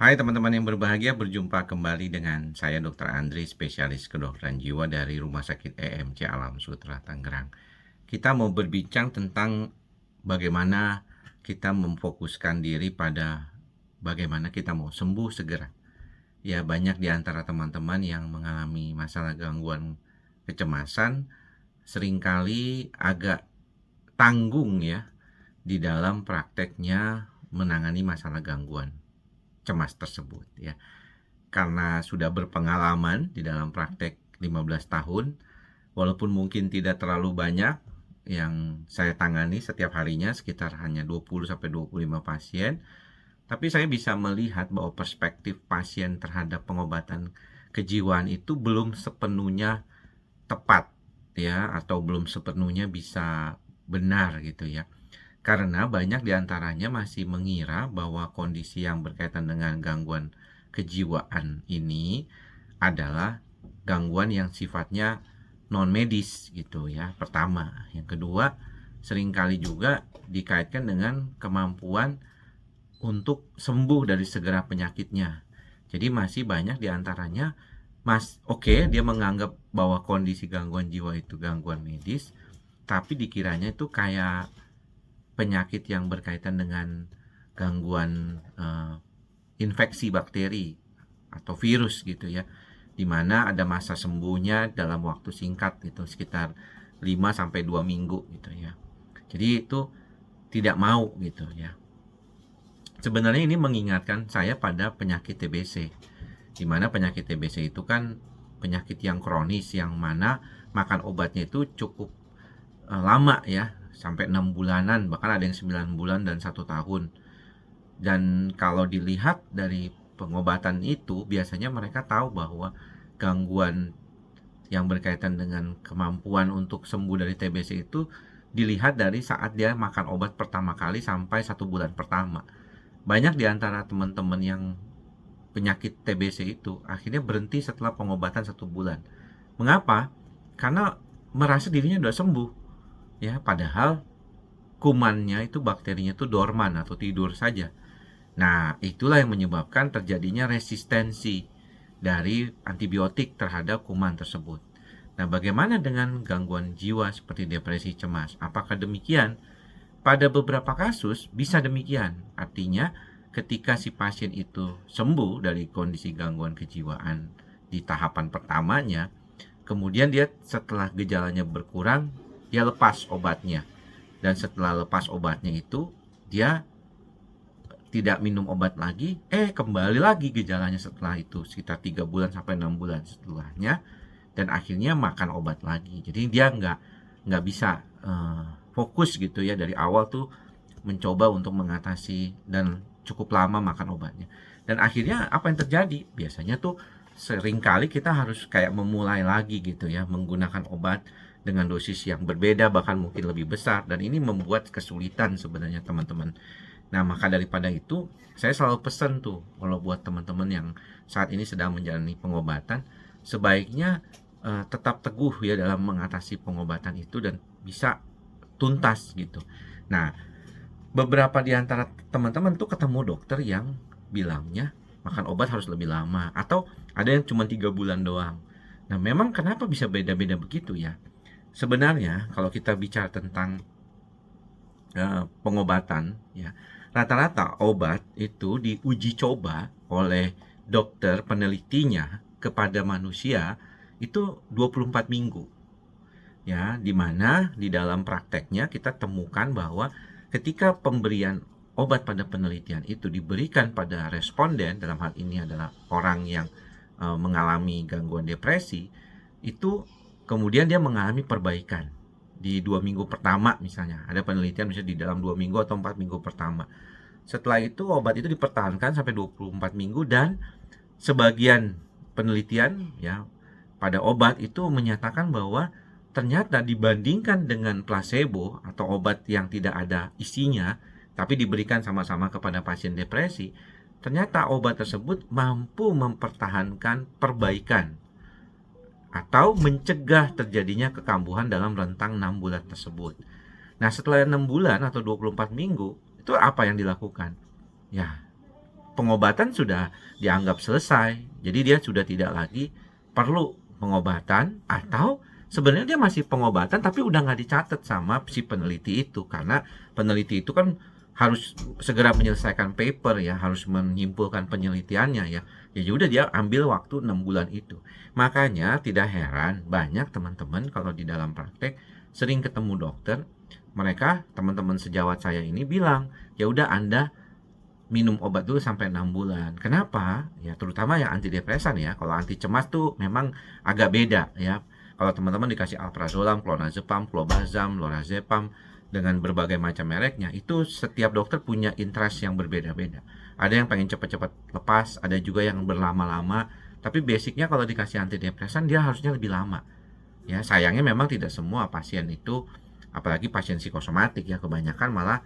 Hai teman-teman yang berbahagia, berjumpa kembali dengan saya Dr. Andri, spesialis kedokteran jiwa dari Rumah Sakit EMC Alam Sutra Tangerang. Kita mau berbincang tentang bagaimana kita memfokuskan diri pada bagaimana kita mau sembuh segera. Ya, banyak di antara teman-teman yang mengalami masalah gangguan kecemasan seringkali agak tanggung ya di dalam prakteknya menangani masalah gangguan cemas tersebut ya. Karena sudah berpengalaman di dalam praktek 15 tahun, walaupun mungkin tidak terlalu banyak yang saya tangani setiap harinya, sekitar hanya 20-25 pasien, tapi saya bisa melihat bahwa perspektif pasien terhadap pengobatan kejiwaan itu belum sepenuhnya tepat ya, atau belum sepenuhnya bisa benar gitu ya. Karena banyak diantaranya masih mengira bahwa kondisi yang berkaitan dengan gangguan kejiwaan ini adalah gangguan yang sifatnya non medis gitu ya. Pertama, yang kedua, seringkali juga dikaitkan dengan kemampuan untuk sembuh dari segala penyakitnya. Jadi masih banyak diantaranya oke, dia menganggap bahwa kondisi gangguan jiwa itu gangguan medis, tapi dikiranya itu kayak penyakit yang berkaitan dengan gangguan infeksi bakteri atau virus gitu ya, dimana ada masa sembuhnya dalam waktu singkat gitu, sekitar 5 sampai 2 minggu gitu ya. Jadi itu tidak mau gitu ya. Sebenarnya ini mengingatkan saya pada penyakit TBC, dimana penyakit TBC itu kan penyakit yang kronis, yang mana makan obatnya itu cukup lama ya, sampai 6 bulanan, bahkan ada yang 9 bulan dan 1 tahun. Dan kalau dilihat dari pengobatan itu, biasanya mereka tahu bahwa gangguan yang berkaitan dengan kemampuan untuk sembuh dari TBC itu dilihat dari saat dia makan obat pertama kali sampai 1 bulan pertama. Banyak di antara teman-teman yang penyakit TBC itu akhirnya berhenti setelah pengobatan 1 bulan. Mengapa? Karena merasa dirinya sudah sembuh ya, padahal kumannya itu, bakterinya itu dorman atau tidur saja. Nah, itulah yang menyebabkan terjadinya resistensi dari antibiotik terhadap kuman tersebut. Nah, bagaimana dengan gangguan jiwa seperti depresi cemas? Apakah demikian? Pada beberapa kasus bisa demikian. Artinya, ketika si pasien itu sembuh dari kondisi gangguan kejiwaan di tahapan pertamanya, kemudian dia setelah gejalanya berkurang, dia lepas obatnya. Dan setelah lepas obatnya itu, dia tidak minum obat lagi, kembali lagi gejalanya setelah itu, sekitar 3 bulan sampai 6 bulan setelahnya, dan akhirnya makan obat lagi. Jadi dia nggak bisa fokus gitu ya, dari awal tuh mencoba untuk mengatasi dan cukup lama makan obatnya. Dan akhirnya apa yang terjadi? Biasanya tuh seringkali kita harus kayak memulai lagi gitu ya, menggunakan obat dengan dosis yang berbeda, bahkan mungkin lebih besar, dan ini membuat kesulitan sebenarnya teman-teman. Nah, maka daripada itu, saya selalu pesan tuh, kalau buat teman-teman yang saat ini sedang menjalani pengobatan, sebaiknya tetap teguh ya dalam mengatasi pengobatan itu dan bisa tuntas gitu. Nah, beberapa di antara teman-teman tuh ketemu dokter yang bilangnya makan obat harus lebih lama, atau ada yang cuma 3 bulan doang. Nah, memang kenapa bisa beda-beda begitu ya? Sebenarnya kalau kita bicara tentang pengobatan ya, rata-rata obat itu diuji coba oleh dokter penelitinya kepada manusia itu 24 minggu ya, dimana di dalam prakteknya kita temukan bahwa ketika pemberian obat pada penelitian itu diberikan pada responden, dalam hal ini adalah orang yang mengalami gangguan depresi, itu kemudian dia mengalami perbaikan di 2 minggu pertama. Misalnya ada penelitian misalnya di dalam 2 minggu atau 4 minggu pertama. Setelah itu obat itu dipertahankan sampai 24 minggu, dan sebagian penelitian ya pada obat itu menyatakan bahwa ternyata dibandingkan dengan placebo atau obat yang tidak ada isinya tapi diberikan sama-sama kepada pasien depresi, ternyata obat tersebut mampu mempertahankan perbaikan atau mencegah terjadinya kekambuhan dalam rentang 6 bulan tersebut. Nah, setelah 6 bulan atau 24 minggu, itu apa yang dilakukan? Ya, pengobatan sudah dianggap selesai. Jadi dia sudah tidak lagi perlu pengobatan, atau sebenarnya dia masih pengobatan tapi udah nggak dicatat sama si peneliti itu, karena peneliti itu kan harus segera menyelesaikan paper ya, harus menyimpulkan penelitiannya ya. Ya udah dia ambil waktu 6 bulan itu. Makanya tidak heran banyak teman-teman kalau di dalam praktek sering ketemu dokter, mereka teman-teman sejawat saya ini bilang, ya udah Anda minum obat dulu sampai 6 bulan. Kenapa? Ya terutama yang antidepresan ya. Kalau anti cemas tuh memang agak beda ya. Kalau teman-teman dikasih alprazolam, clonazepam, clobazam, lorazepam dengan berbagai macam mereknya, itu setiap dokter punya interest yang berbeda-beda. Ada yang pengen cepat-cepat lepas, ada juga yang berlama-lama. Tapi basicnya kalau dikasih antidepresan dia harusnya lebih lama. Ya, sayangnya memang tidak semua pasien itu, apalagi pasien psikosomatik ya, kebanyakan malah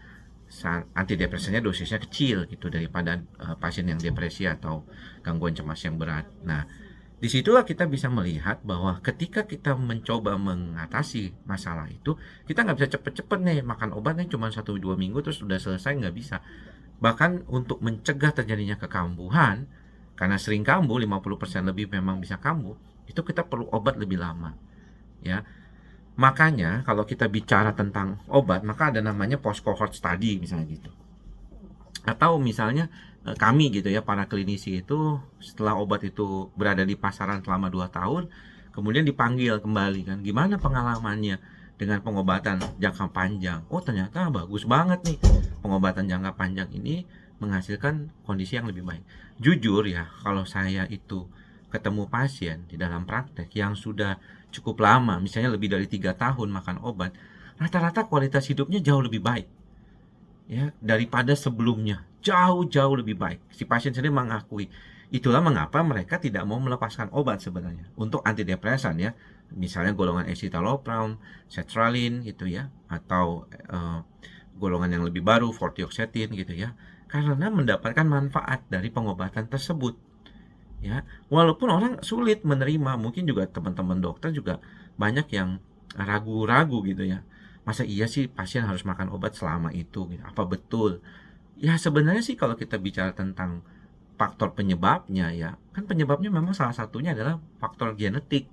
antidepresannya dosisnya kecil gitu daripada pasien yang depresi atau gangguan cemas yang berat. Nah, disitulah kita bisa melihat bahwa ketika kita mencoba mengatasi masalah itu, kita nggak bisa cepet-cepet nih makan obatnya cuma 1-2 minggu terus udah selesai, nggak bisa. Bahkan untuk mencegah terjadinya kekambuhan, karena sering kambuh, 50% lebih memang bisa kambuh, itu kita perlu obat lebih lama ya. Makanya kalau kita bicara tentang obat, maka ada namanya post cohort study misalnya gitu. Atau misalnya kami gitu ya, para klinisi itu setelah obat itu berada di pasaran selama 2 tahun, kemudian dipanggil kembali kan, gimana pengalamannya dengan pengobatan jangka panjang. Oh ternyata bagus banget nih, pengobatan jangka panjang ini menghasilkan kondisi yang lebih baik. Jujur ya, kalau saya itu ketemu pasien di dalam praktek yang sudah cukup lama, misalnya lebih dari 3 tahun makan obat, rata-rata kualitas hidupnya jauh lebih baik ya daripada sebelumnya, jauh-jauh lebih baik. Si pasien sendiri mengakui. Itulah mengapa mereka tidak mau melepaskan obat sebenarnya untuk antidepresan ya, misalnya golongan escitalopram, sertraline gitu ya, atau golongan yang lebih baru vortioxetine gitu ya, karena mendapatkan manfaat dari pengobatan tersebut ya. Walaupun orang sulit menerima, mungkin juga teman-teman dokter juga banyak yang ragu-ragu gitu ya, masa iya sih pasien harus makan obat selama itu gitu, apa betul ya. Sebenarnya sih kalau kita bicara tentang faktor penyebabnya ya, kan penyebabnya memang salah satunya adalah faktor genetik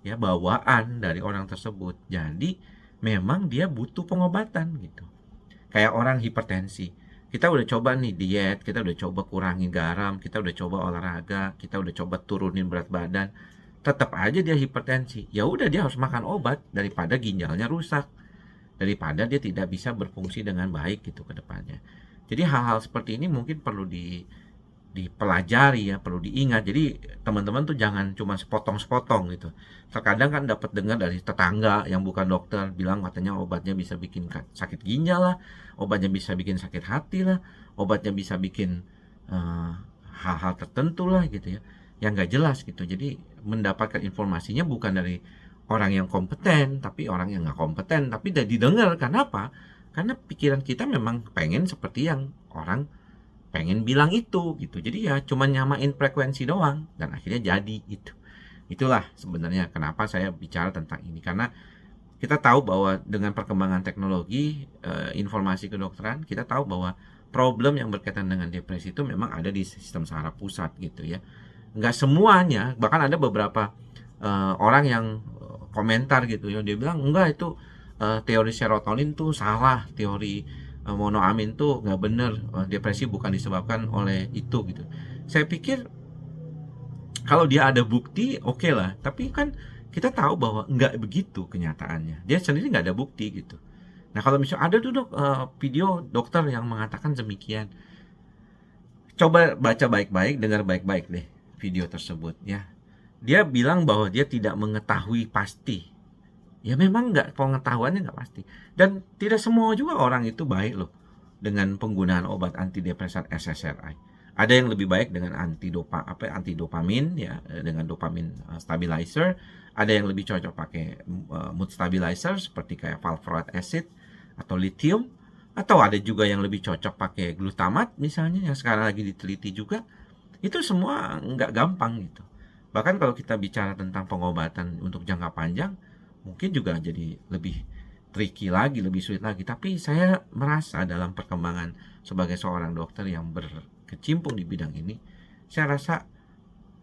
ya, bawaan dari orang tersebut. Jadi memang dia butuh pengobatan gitu. Kayak orang hipertensi, kita udah coba nih diet, kita udah coba kurangin garam, kita udah coba olahraga, kita udah coba turunin berat badan, tetap aja dia hipertensi. Ya udah dia harus makan obat daripada ginjalnya rusak, daripada dia tidak bisa berfungsi dengan baik gitu ke depannya. Jadi hal-hal seperti ini mungkin perlu dipelajari ya, perlu diingat. Jadi teman-teman tuh jangan cuma sepotong-sepotong gitu. Terkadang kan dapat dengar dari tetangga yang bukan dokter bilang katanya obatnya bisa bikin sakit ginjal lah, obatnya bisa bikin sakit hati lah, obatnya bisa bikin eh, hal-hal tertentu lah gitu ya, yang nggak jelas gitu. Jadi mendapatkan informasinya bukan dari orang yang kompeten, tapi orang yang nggak kompeten, tapi udah didengar. Kenapa? Karena pikiran kita memang pengen seperti yang orang pengen bilang itu gitu. Jadi ya cuma nyamain frekuensi doang dan akhirnya jadi itu. Itulah sebenarnya kenapa saya bicara tentang ini, karena kita tahu bahwa dengan perkembangan teknologi informasi kedokteran, kita tahu bahwa problem yang berkaitan dengan depresi itu memang ada di sistem saraf pusat gitu ya. Nggak semuanya, bahkan ada beberapa orang yang komentar gitu ya, dia bilang enggak itu teori serotonin tuh salah, teori monoamin tuh nggak bener, depresi bukan disebabkan oleh itu gitu. Saya pikir kalau dia ada bukti oke lah, tapi kan kita tahu bahwa nggak begitu kenyataannya, dia sendiri nggak ada bukti gitu. Nah kalau misalnya ada tuh dok video dokter yang mengatakan demikian, coba baca baik-baik, dengar baik-baik deh video tersebut ya. Dia bilang bahwa dia tidak mengetahui pasti. Ya memang nggak, pengetahuannya nggak pasti. Dan tidak semua juga orang itu baik loh dengan penggunaan obat antidepresan SSRI. Ada yang lebih baik dengan antidopamin ya, dengan dopamin stabilizer. Ada yang lebih cocok pakai mood stabilizer seperti kayak valproate acid atau lithium. Atau ada juga yang lebih cocok pakai glutamat misalnya, yang sekarang lagi diteliti juga. Itu semua nggak gampang gitu. Bahkan kalau kita bicara tentang pengobatan untuk jangka panjang, mungkin juga jadi lebih tricky lagi, lebih sulit lagi. Tapi saya merasa dalam perkembangan sebagai seorang dokter yang kecimpung di bidang ini, saya rasa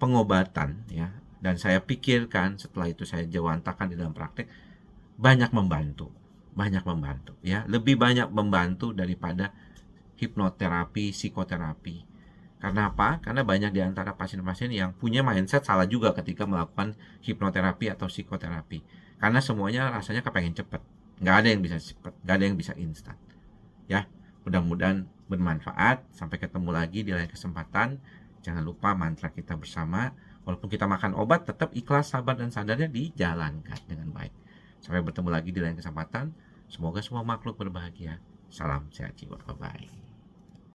pengobatan ya, dan saya pikirkan setelah itu saya jawantakan di dalam praktek, banyak membantu ya, lebih banyak membantu daripada hipnoterapi, psikoterapi. Karena apa? Karena banyak di antara pasien-pasien yang punya mindset salah juga ketika melakukan hipnoterapi atau psikoterapi. Karena semuanya rasanya kepengen cepet. Nggak ada yang bisa cepet, nggak ada yang bisa instan. Ya, mudah-mudahan bermanfaat. Sampai ketemu lagi di lain kesempatan. Jangan lupa mantra kita bersama. Walaupun kita makan obat, tetap ikhlas, sabar, dan sadarnya dijalankan dengan baik. Sampai bertemu lagi di lain kesempatan. Semoga semua makhluk berbahagia. Salam sehat jiwa. Bye-bye.